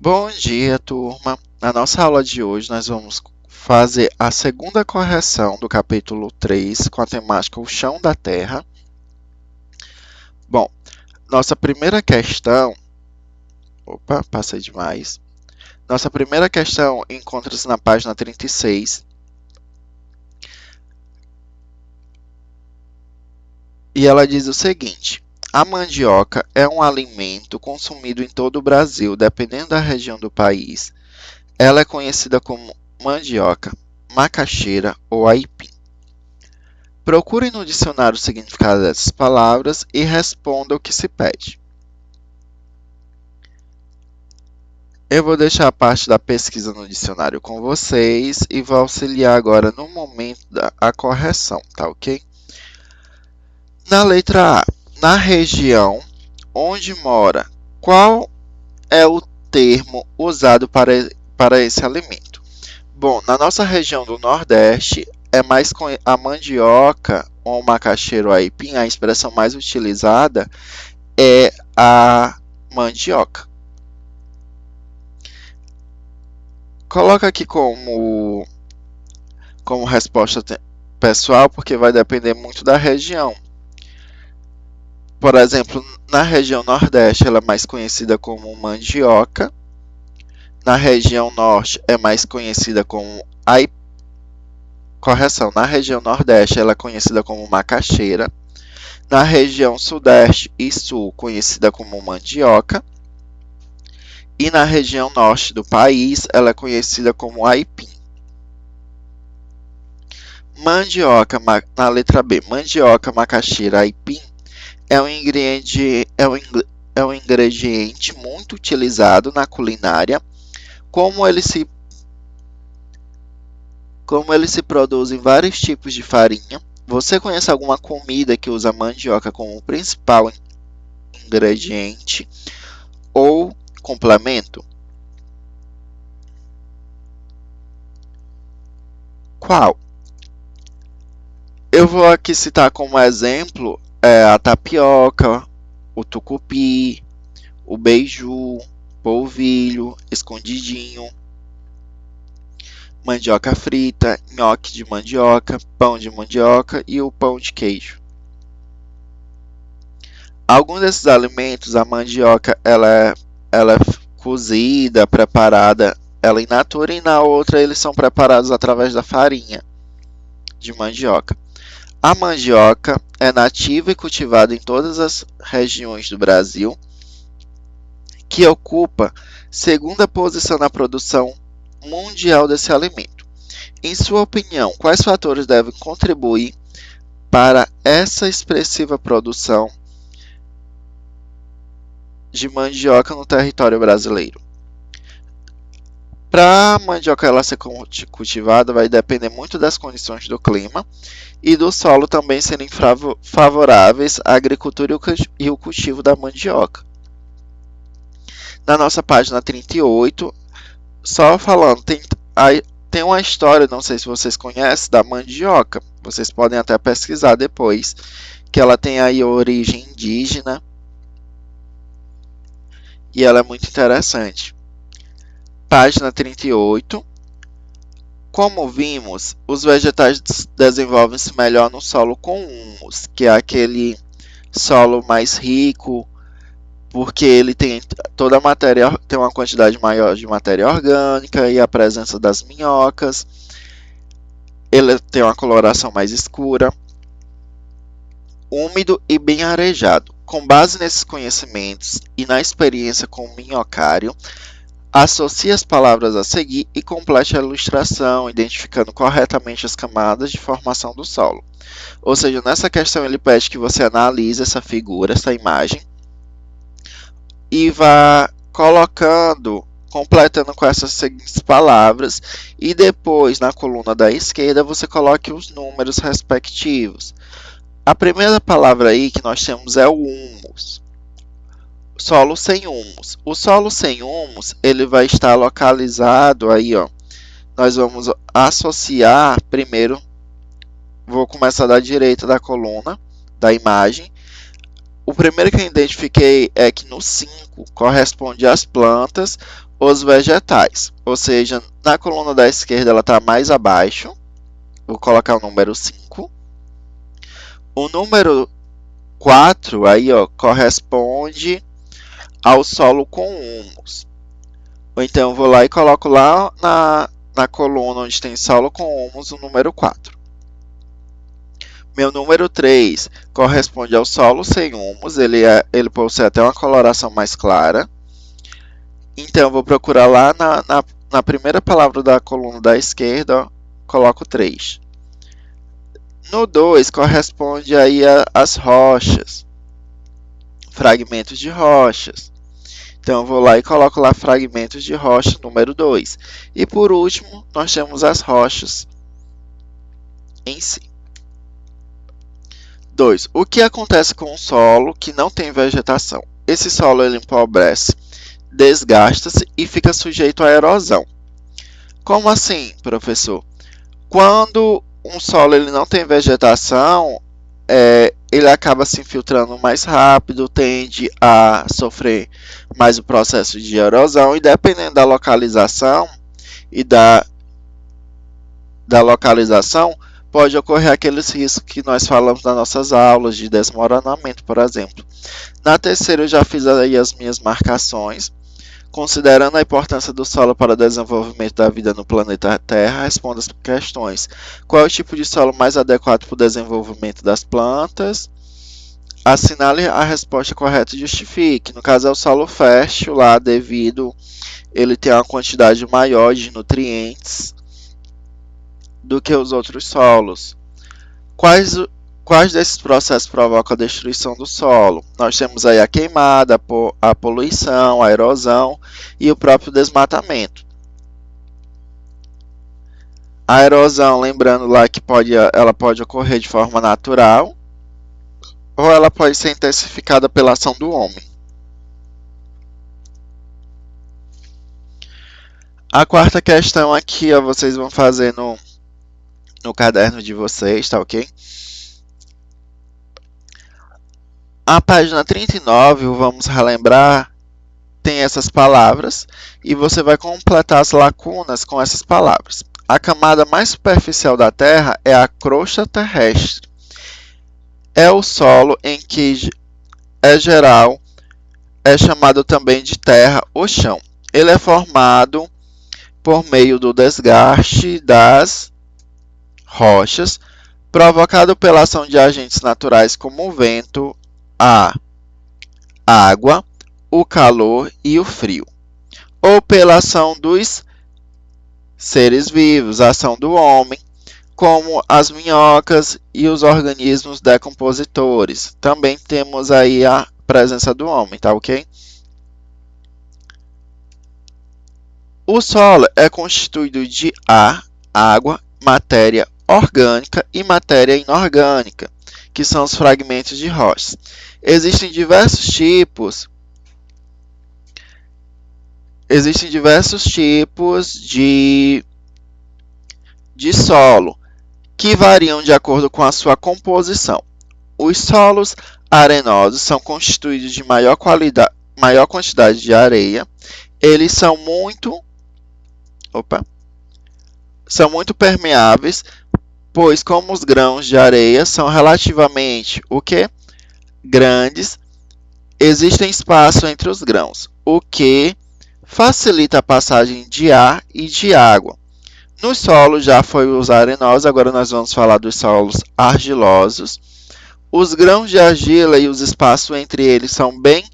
Bom dia, turma. Na nossa aula de hoje, nós vamos fazer a segunda correção do capítulo 3 com a temática O Chão da Terra. Bom, nossa primeira questão. Opa, passei demais. Nossa primeira questão encontra-se na página 36. E ela diz o seguinte: a mandioca é um alimento consumido em todo o Brasil, dependendo da região do país. Ela é conhecida como mandioca, macaxeira ou aipim. Procure no dicionário o significado dessas palavras e responda o que se pede. Eu vou deixar a parte da pesquisa no dicionário com vocês e vou auxiliar agora no momento da correção, tá ok? Na letra A, na região onde mora, qual é o termo usado para esse alimento? Bom, na nossa região do Nordeste, a mandioca ou macaxeira ou aipim, a expressão mais utilizada é a mandioca. Coloca aqui como resposta pessoal, porque vai depender muito da região. Por exemplo, na região Nordeste, ela é mais conhecida como mandioca. Na região Norte, é mais conhecida como aipim. Correção, na região Nordeste, ela é conhecida como macaxeira. Na região Sudeste e Sul, conhecida como mandioca. E na região Norte do país, ela é conhecida como aipim. Mandioca, na letra B, mandioca, macaxeira, aipim é um ingrediente muito utilizado na culinária. Como ele se produz em vários tipos de farinha. Você conhece alguma comida que usa mandioca como principal ingrediente ou complemento? Qual? Eu vou aqui citar como exemplo a tapioca, o tucupi, o beiju, polvilho, escondidinho, mandioca frita, nhoque de mandioca, pão de mandioca e o pão de queijo. Alguns desses alimentos, a mandioca ela é cozida, preparada ela in natura, e na outra eles são preparados através da farinha de mandioca. A mandioca é nativa e cultivada em todas as regiões do Brasil, que ocupa segunda posição na produção mundial desse alimento. Em sua opinião, quais fatores devem contribuir para essa expressiva produção de mandioca no território brasileiro? Para a mandioca ela ser cultivada, vai depender muito das condições do clima e do solo também serem favoráveis à agricultura e o cultivo da mandioca. Na nossa página 38, só falando, tem uma história, não sei se vocês conhecem, da mandioca. Vocês podem até pesquisar depois, que ela tem aí origem indígena e ela é muito interessante. Página 38. Como vimos, os vegetais desenvolvem-se melhor no solo com humus, que é aquele solo mais rico, porque ele tem toda a matéria, tem uma quantidade maior de matéria orgânica e a presença das minhocas. Ele tem uma coloração mais escura, úmido e bem arejado. Com base nesses conhecimentos e na experiência com o minhocário, associe as palavras a seguir e complete a ilustração, identificando corretamente as camadas de formação do solo. Ou seja, nessa questão ele pede que você analise essa figura, essa imagem, e vá completando com essas seguintes palavras, e depois na coluna da esquerda você coloque os números respectivos. A primeira palavra aí que nós temos é o humus. Solo sem humus. O solo sem humus, ele vai estar localizado aí, ó. Nós vamos associar primeiro, vou começar da direita da coluna da imagem. O primeiro que eu identifiquei é que no 5 corresponde às plantas, os vegetais. Ou seja, na coluna da esquerda ela está mais abaixo. Vou colocar o número 5. O número 4 aí, ó, corresponde ao solo com humus. Ou então eu vou lá e coloco lá na coluna onde tem solo com humus o número 4. Meu número 3 corresponde ao solo sem humus, ele possui até uma coloração mais clara. Então eu vou procurar lá na primeira palavra da coluna da esquerda, ó, coloco 3. No 2 corresponde aí às rochas, fragmentos de rochas. Então eu vou lá e coloco lá fragmentos de rocha número 2. E por último, nós temos as rochas em si. 2. O que acontece com um solo que não tem vegetação? Esse solo ele empobrece, desgasta-se e fica sujeito à erosão. Como assim, professor? Quando um solo ele não tem vegetação, ele acaba se infiltrando mais rápido, tende a sofrer mais o processo de erosão e dependendo da localização e da localização, pode ocorrer aqueles riscos que nós falamos nas nossas aulas de desmoronamento, por exemplo. Na terceira eu já fiz aí as minhas marcações. Considerando a importância do solo para o desenvolvimento da vida no planeta Terra, responda as questões. Qual é o tipo de solo mais adequado para o desenvolvimento das plantas? Assinale a resposta correta e justifique. No caso é o solo fértil, lá devido ele ter uma quantidade maior de nutrientes do que os outros solos. Quais desses processos provocam a destruição do solo? Nós temos aí a queimada, a poluição, a erosão e o próprio desmatamento. A erosão, lembrando lá que ela pode ocorrer de forma natural ou ela pode ser intensificada pela ação do homem. A quarta questão aqui, ó, vocês vão fazer no caderno de vocês, tá ok? A página 39, vamos relembrar, tem essas palavras e você vai completar as lacunas com essas palavras. A camada mais superficial da Terra é a crosta terrestre. É o solo em que geral é chamado também de terra ou chão. Ele é formado por meio do desgaste das rochas, provocado pela ação de agentes naturais como o vento, a água, o calor e o frio, ou pela ação dos seres vivos, a ação do homem, como as minhocas e os organismos decompositores. Também temos aí a presença do homem, tá ok? O solo é constituído de ar, água, matéria orgânica e matéria inorgânica, que são os fragmentos de rochas. Existem diversos tipos de solo, que variam de acordo com a sua composição. Os solos arenosos são constituídos de maior quantidade de areia. Eles são muito permeáveis, pois como os grãos de areia são relativamente grandes, existem espaço entre os grãos, o que facilita a passagem de ar e de água. No solo já foi os arenosos, agora nós vamos falar dos solos argilosos. Os grãos de argila e os espaços entre eles são bem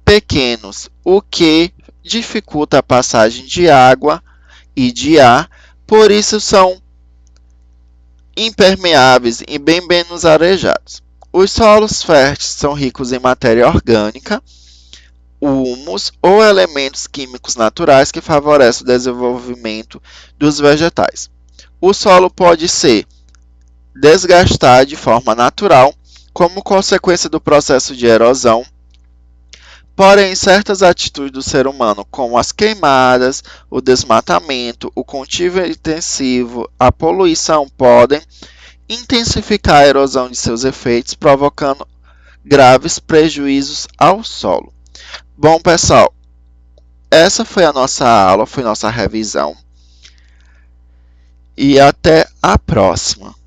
pequenos, o que dificulta a passagem de água e de ar, por isso são impermeáveis e bem menos arejados. Os solos férteis são ricos em matéria orgânica, humus ou elementos químicos naturais que favorecem o desenvolvimento dos vegetais. O solo pode ser desgastado de forma natural, como consequência do processo de erosão. Porém, certas atitudes do ser humano, como as queimadas, o desmatamento, o cultivo intensivo, a poluição, podem intensificar a erosão de seus efeitos, provocando graves prejuízos ao solo. Bom, pessoal, essa foi a nossa aula, foi nossa revisão. E até a próxima.